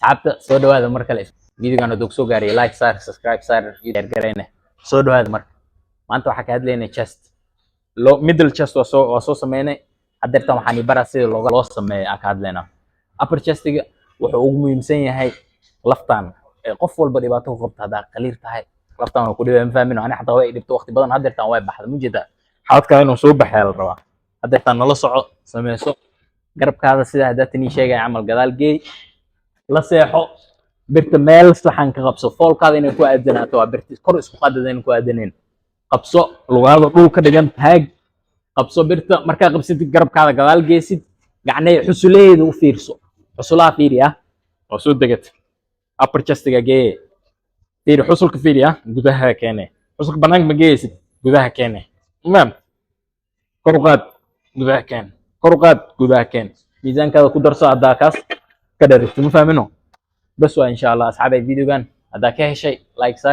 asxaabta soo dhawaada mar kale videogan haduu soo gaariyo like saar subscribe saar share gareyna soo dhawaada marka maanta waxa ka hadlaynaa chest middle chest waa soo sameynay hadeertan waxaan ibaraa sida loo sameeyo ka hadlaynaa upper chestiga wuxuu ugu muhiimsan yahay laftaan qof walba dhibaato ku qabta hadaa qaliir tahay laftaan waa ku dhibaa fahmin ani xataa way dhibto waqti badan hadeertan way baxda mujida xaadka inuu soo baxay la rabaa hadeertan nala soco sameeyso garabkaada sida hadatani sheegay amal gadaal geey la seexo birta meel saxan ka qabso foolkaada inay ku aadanaato waa birta kor isku qadadeen ku aadaneen qabso lugaada dhul ka dhigan taag qabso birta marka qabsid garabkaada gadaal geesid gacnay xusuleeyda u fiirso xusulaha fiiriya oo soo degad upper chestiga gee fiiri xusulka fiiriya gudaha keenay xusulka banaanka ma geesid gudaha keenay kor u qaad gudaha keen kor u qaad gudaha keen miisaankaada ku darso hadaa kaas كدرت مفهمينه بس وان شاء الله اصحابي فيديو كان هذا كهشي لايك صار